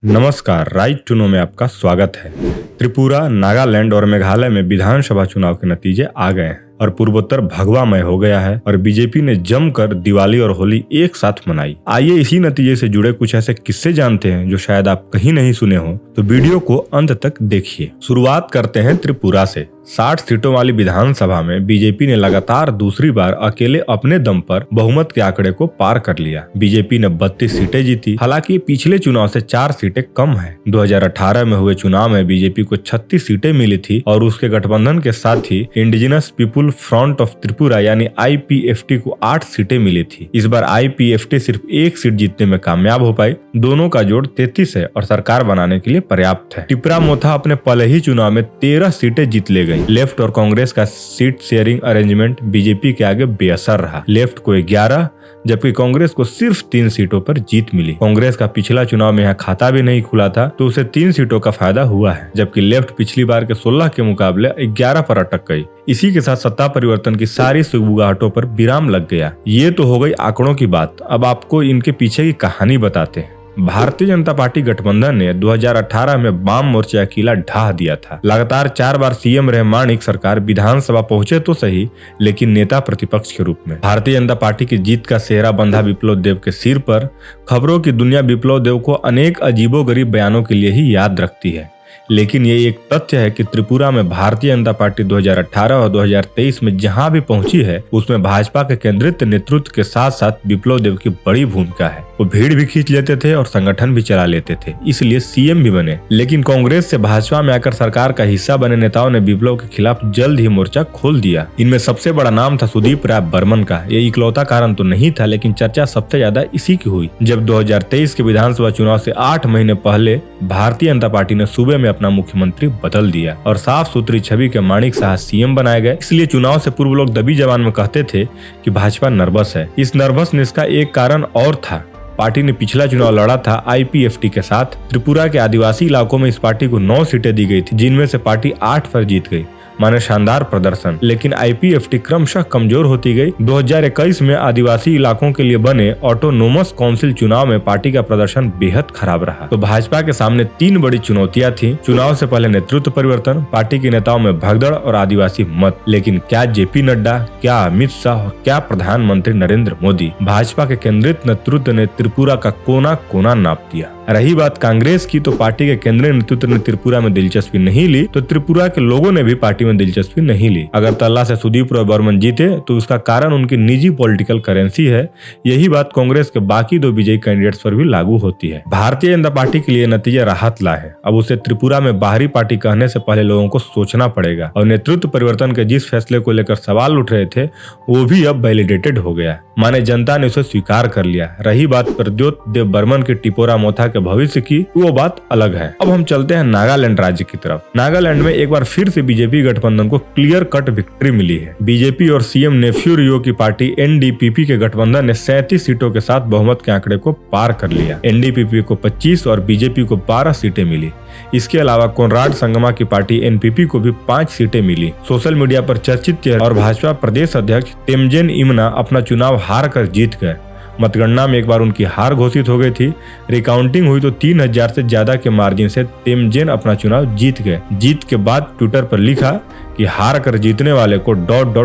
नमस्कार, right to know में आपका स्वागत है। त्रिपुरा, नागालैंड और मेघालय में विधानसभा चुनाव के नतीजे आ गए हैं और पूर्वोत्तर भगवामय हो गया है और बीजेपी ने जमकर दिवाली और होली एक साथ मनाई। आइए इसी नतीजे से जुड़े कुछ ऐसे किस्से जानते हैं जो शायद आप कहीं नहीं सुने हो, तो वीडियो को अंत तक देखिए। शुरुआत करते हैं त्रिपुरा से। 60 सीटों वाली विधानसभा में बीजेपी ने लगातार दूसरी बार अकेले अपने दम पर बहुमत के आंकड़े को पार कर लिया। बीजेपी ने 32 सीटें जीती। हालांकि पिछले चुनाव से 4 सीटें कम है। 2018 में हुए चुनाव में बीजेपी को 36 सीटें मिली थी और उसके गठबंधन के साथ ही Indigenous People Front of Tripura यानी IPFT को 8 सीटें मिली थी। इस बार IPFT सिर्फ 1 सीट जीतने में कामयाब हो पाई। दोनों का जोड़ 33 है और सरकार बनाने के लिए पर्याप्त है। टिपरा मोथा अपने पहले ही चुनाव में 13 सीटें जीत ले गई। लेफ्ट और कांग्रेस का सीट शेयरिंग अरेंजमेंट बीजेपी के आगे बेअसर रहा। लेफ्ट को 11 जबकि कांग्रेस को सिर्फ 3 सीटों पर जीत मिली। कांग्रेस का पिछला चुनाव में यहाँ खाता भी नहीं खुला था तो उसे 3 सीटों का फायदा हुआ है, जबकि लेफ्ट पिछली बार के 16 के मुकाबले 11 पर अटक गई। इसी के साथ सत्ता परिवर्तन की सारी सुगबुगाहटों पर विराम लग गया। ये तो हो गई आंकड़ों की बात। अब आपको इनके पीछे की कहानी बताते हैं। भारतीय जनता पार्टी गठबंधन ने 2018 में वाम मोर्चा किला ढा दिया था। लगातार 4 बार सीएम रहे माणिक सरकार विधानसभा पहुंचे तो सही, लेकिन नेता प्रतिपक्ष के रूप में। भारतीय जनता पार्टी की जीत का सेहरा बंधा विप्लव देव के सिर पर। खबरों की दुनिया विप्लव देव को अनेक अजीबोगरीब बयानों के लिए ही याद रखती है, लेकिन ये एक तथ्य है कि त्रिपुरा में भारतीय जनता पार्टी 2018 और 2023 में जहां भी पहुंची है उसमें भाजपा के केंद्रित नेतृत्व के साथ साथ विप्लव देव की बड़ी भूमिका है। वो भीड़ भी खींच लेते थे और संगठन भी चला लेते थे, इसलिए सीएम भी बने। लेकिन कांग्रेस से भाजपा में आकर सरकार का हिस्सा बने नेताओं ने विप्लव के खिलाफ जल्द ही मोर्चा खोल दिया। इनमें सबसे बड़ा नाम था सुदीप राय बर्मन का। ये इकलौता कारण तो नहीं था, लेकिन चर्चा सबसे ज्यादा इसी की हुई जब 2023 के विधानसभा चुनाव से 8 महीने पहले भारतीय जनता पार्टी ने सूबे में अपना मुख्यमंत्री बदल दिया और साफ सुथरी छवि के माणिक साह सीएम बनाए गए। इसलिए चुनाव से पूर्व लोग दबी जबान में कहते थे कि भाजपा नर्वस है। इस नर्वसनेस का एक कारण और था। पार्टी ने पिछला चुनाव लड़ा था IPFT के साथ। त्रिपुरा के आदिवासी इलाकों में इस पार्टी को 9 सीटें दी गई थी, जिनमें से पार्टी 8 पर जीत गई। माने शानदार प्रदर्शन। लेकिन IPFT क्रमशः कमजोर होती गई। 2021 में आदिवासी इलाकों के लिए बने ऑटोनोमस काउंसिल चुनाव में पार्टी का प्रदर्शन बेहद खराब रहा। तो भाजपा के सामने 3 बड़ी चुनौतियां थी। चुनाव से पहले नेतृत्व परिवर्तन, पार्टी के नेताओं में भगदड़ और आदिवासी मत। लेकिन क्या JP नड्डा, क्या अमित शाह, क्या प्रधानमंत्री नरेंद्र मोदी, भाजपा के केंद्रित नेतृत्व ने त्रिपुरा का कोना कोना नाप दिया। रही बात कांग्रेस की, तो पार्टी के केंद्रीय नेतृत्व ने त्रिपुरा में दिलचस्पी नहीं ली, तो त्रिपुरा के लोगों ने भी पार्टी में दिलचस्पी नहीं ली। अगर तल्ला से सुदीप राय बर्मन जीते तो उसका कारण उनकी निजी पॉलिटिकल करेंसी है। यही बात कांग्रेस के बाकी 2 विजयी कैंडिडेट्स पर भी लागू होती है। भारतीय जनता पार्टी के लिए नतीजा राहत ला है। अब उसे त्रिपुरा में बाहरी पार्टी कहने से पहले लोगों को सोचना पड़ेगा और नेतृत्व परिवर्तन के जिस फैसले को लेकर सवाल उठ रहे थे वो भी अब वैलिडेटेड हो गया। माने जनता ने उसे स्वीकार कर लिया। रही बात प्रद्योत देव बर्मन की टिपोरा मोथा के भविष्य की, वो बात अलग है। अब हम चलते हैं नागालैंड राज्य की तरफ। नागालैंड में एक बार फिर से बीजेपी गठबंधन को क्लियर कट विक्ट्री मिली है। बीजेपी और सीएम नेफ्यू रियो की पार्टी NDPP के गठबंधन ने 37 सीटों के साथ बहुमत के आंकड़े को पार कर लिया। NDPP को 25 और बीजेपी को 12 सीटें मिली। इसके अलावा कोनराड संगमा की पार्टी NPP को भी 5 सीटें मिली। सोशल मीडिया पर चर्चित और भाजपा प्रदेश अध्यक्ष तेमजेन इमना अपना चुनाव हार कर जीत गए। मतगणना में एक बार उनकी हार घोषित हो गई थी। रिकाउंटिंग हुई तो 3000 से ज्यादा के मार्जिन से तेमजेन अपना चुनाव जीत गए। जीत के बाद ट्विटर पर लिखा कि हार कर जीतने वाले को ...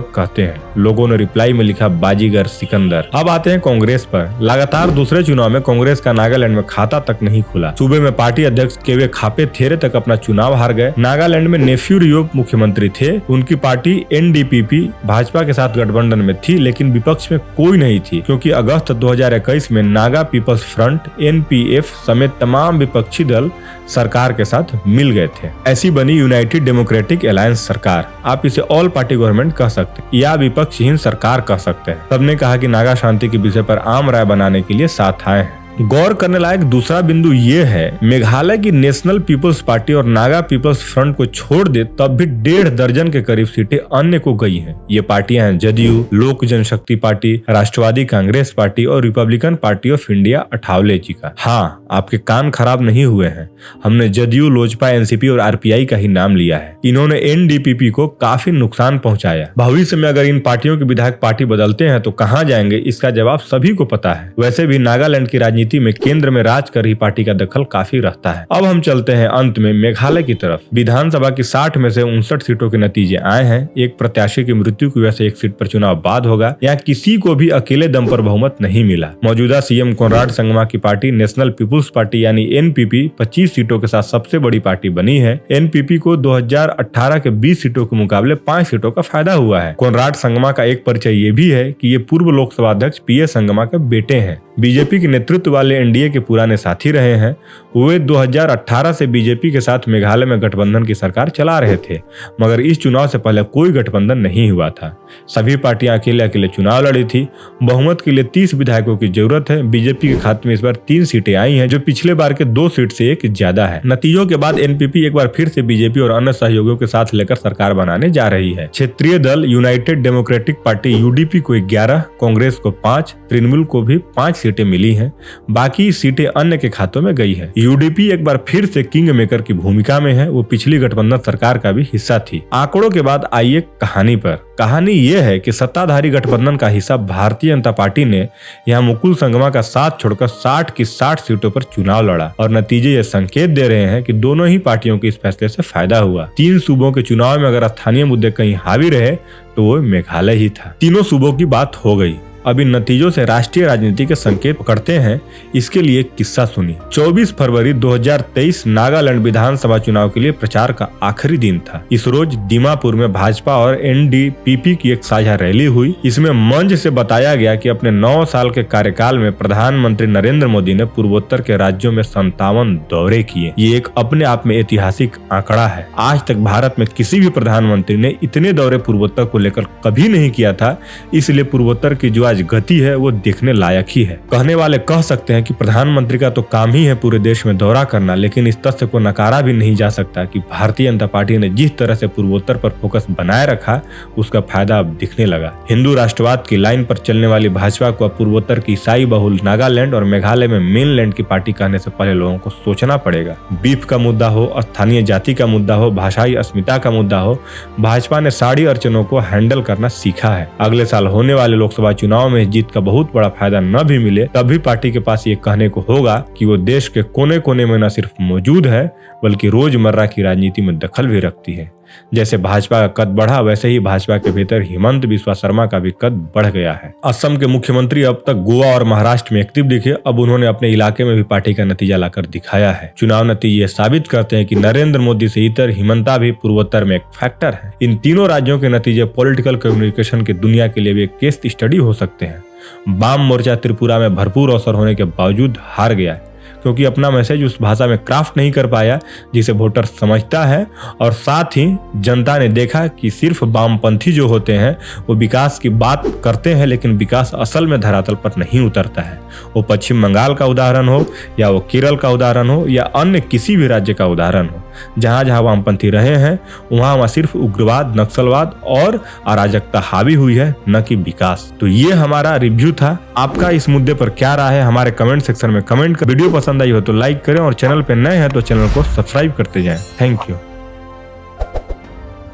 कहते हैं। लोगों ने रिप्लाई में लिखा बाजीगर सिकंदर। अब आते हैं कांग्रेस पर। लगातार दूसरे चुनाव में कांग्रेस का नागालैंड में खाता तक नहीं खुला। सूबे में पार्टी अध्यक्ष केवे खापे थेरे तक अपना चुनाव हार गए। नागालैंड में नेफ्यू रियो मुख्यमंत्री थे। उनकी पार्टी NDPP भाजपा के साथ गठबंधन में थी, लेकिन विपक्ष में कोई नहीं थी, क्योंकि अगस्त 2021 में नागा पीपल्स फ्रंट NPF समेत तमाम विपक्षी दल सरकार के साथ मिल गए थे। ऐसी बनी यूनाइटेड डेमोक्रेटिक अलायंस सरकार। आप इसे ऑल पार्टी गवर्नमेंट कह सकते हैं या विपक्षहीन सरकार कह सकते हैं। सबने कहा कि नागा शांति के विषय पर आम राय बनाने के लिए साथ आए हैं। गौर करने लायक दूसरा बिंदु ये है, मेघालय की नेशनल पीपल्स पार्टी और नागा पीपल्स फ्रंट को छोड़ दे तब भी 1.5 दर्जन के करीब सीटें अन्य को गई हैं। ये पार्टियां हैं जदयू, लोक जनशक्ति पार्टी, राष्ट्रवादी कांग्रेस पार्टी और Republican Party of India Athawale ji का। हाँ, आपके कान खराब नहीं हुए हैं। हमने जदयू, लोजपा, NCP और RPI का ही नाम लिया है। इन्होंने NDPP को काफी नुकसान पहुंचाया। भविष्य में अगर इन पार्टियों के विधायक पार्टी बदलते हैं तो कहाँ जाएंगे, इसका जवाब सभी को पता है। वैसे भी नागालैंड की राजनीति राजनीति में केंद्र में राज कर ही पार्टी का दखल काफी रहता है। अब हम चलते हैं अंत में मेघालय की तरफ। विधानसभा की 60 में से 59 सीटों के नतीजे आए हैं। एक प्रत्याशी की मृत्यु की वजह से एक सीट पर चुनाव बाद होगा। यहाँ किसी को भी अकेले दम पर बहुमत नहीं मिला। मौजूदा सीएम कोनराड संगमा की पार्टी नेशनल पीपुल्स पार्टी यानी एनपीपी 25 सीटों के साथ सबसे बड़ी पार्टी बनी है। एनपीपी को 2018 के 20 सीटों के मुकाबले 5 सीटों का फायदा हुआ है। कोनराड संगमा का एक परिचय ये भी है कि ये पूर्व लोकसभा अध्यक्ष पीए संगमा के बेटे हैं। बीजेपी के नेतृत्व वाले एनडीए के पुराने साथी रहे हैं। वे 2018 से बीजेपी के साथ मेघालय में गठबंधन की सरकार चला रहे थे, मगर इस चुनाव से पहले कोई गठबंधन नहीं हुआ था। सभी पार्टियां अकेले अकेले चुनाव लड़ी थी। बहुमत के लिए 30 विधायकों की जरूरत है। बीजेपी के खाते में इस बार 3 सीटें आई हैं, जो पिछले बार के 2 सीट से एक ज्यादा है। नतीजों के बाद एनपीपी एक बार फिर से बीजेपी और अन्य सहयोगियों के साथ लेकर सरकार बनाने जा रही है। क्षेत्रीय दल यूनाइटेड डेमोक्रेटिक पार्टी यूडीपी को 11, कांग्रेस को 5, तृणमूल को भी 5 सीटें मिली हैं। बाकी सीटें अन्य के खातों में गई है। यूडीपी एक बार फिर से किंग मेकर की भूमिका में है। वो पिछली गठबंधन सरकार का भी हिस्सा थी। आंकड़ों के बाद आइए कहानी पर। कहानी ये है कि सत्ताधारी गठबंधन का हिस्सा भारतीय जनता पार्टी ने यहाँ मुकुल संगमा का साथ छोड़कर 60 की 60 सीटों पर चुनाव लड़ा और नतीजे ये संकेत दे रहे हैं कि दोनों ही पार्टियों के इस फैसले से फायदा हुआ। 3 सूबों के चुनाव में अगर स्थानीय मुद्दे कहीं हावी रहे तो वो मेघालय ही था। तीनों सूबों की बात हो गई। अब इन नतीजों से राष्ट्रीय राजनीति के संकेत पकड़ते हैं। इसके लिए एक किस्सा सुनिए। 24 फरवरी 2023 नागालैंड विधानसभा चुनाव के लिए प्रचार का आखिरी दिन था। इस रोज दीमापुर में भाजपा और एनडीपीपी की एक साझा रैली हुई। इसमें मंच से बताया गया कि अपने 9 साल के कार्यकाल में प्रधानमंत्री नरेंद्र मोदी ने पूर्वोत्तर के राज्यों में 57 दौरे किए। ये एक अपने आप में ऐतिहासिक आंकड़ा है। आज तक भारत में किसी भी प्रधानमंत्री ने इतने दौरे पूर्वोत्तर को लेकर कभी नहीं किया था। इसलिए पूर्वोत्तर की जो गति है वो देखने लायक ही है। कहने वाले कह सकते हैं कि प्रधानमंत्री का तो काम ही है पूरे देश में दौरा करना, लेकिन इस तथ्य को नकारा भी नहीं जा सकता कि भारतीय जनता पार्टी ने जिस तरह से पूर्वोत्तर पर फोकस बनाए रखा उसका फायदा अब दिखने लगा। हिंदू राष्ट्रवाद की लाइन पर चलने वाली भाजपा को अब पूर्वोत्तर की ईसाई बहुल नागालैंड और मेघालय में मेनलैंड की पार्टी कहने से पहले लोगों को सोचना पड़ेगा। बीफ का मुद्दा हो, स्थानीय जाति का मुद्दा हो, भाषाई अस्मिता का मुद्दा हो, भाजपा ने सारी अड़चनों को हैंडल करना सीखा है। अगले साल होने वाले लोकसभा चुनाव में जीत का बहुत बड़ा फायदा न भी मिले तब भी पार्टी के पास ये कहने को होगा कि वो देश के कोने कोने में न सिर्फ मौजूद है बल्कि रोजमर्रा की राजनीति में दखल भी रखती है। जैसे भाजपा का कद बढ़ा वैसे ही भाजपा के भीतर हिमंत बिस्वा शर्मा का भी कद बढ़ गया है। असम के मुख्यमंत्री अब तक गोवा और महाराष्ट्र में एक्टिव दिखे। अब उन्होंने अपने इलाके में भी पार्टी का नतीजा लाकर दिखाया है। चुनाव नतीजे साबित करते हैं कि नरेंद्र मोदी से इतर हिमंता भी पूर्वोत्तर में एक फैक्टर है। इन तीनों राज्यों के नतीजे पॉलिटिकल कम्युनिकेशन की दुनिया के लिए भी एक केस स्टडी हो सकते हैं। वाम मोर्चा त्रिपुरा में भरपूर अवसर होने के बावजूद हार गया है क्योंकि अपना मैसेज उस भाषा में क्राफ्ट नहीं कर पाया जिसे वोटर समझता है। और साथ ही जनता ने देखा कि सिर्फ वामपंथी जो होते हैं वो विकास की बात करते हैं, लेकिन विकास असल में धरातल पर नहीं उतरता है। वो पश्चिम बंगाल का उदाहरण हो या वो केरल का उदाहरण हो या अन्य किसी भी राज्य का उदाहरण हो, जहाँ जहाँ वामपंथी रहे हैं वहाँ सिर्फ उग्रवाद, नक्सलवाद और अराजकता हावी हुई है, न कि विकास। तो ये हमारा रिव्यू था। आपका इस मुद्दे पर क्या राय है हमारे कमेंट सेक्शन में कमेंट कर। वीडियो पसंद आई हो तो लाइक करें और चैनल पे नए हैं तो चैनल को सब्सक्राइब करते जाएं। Thank you.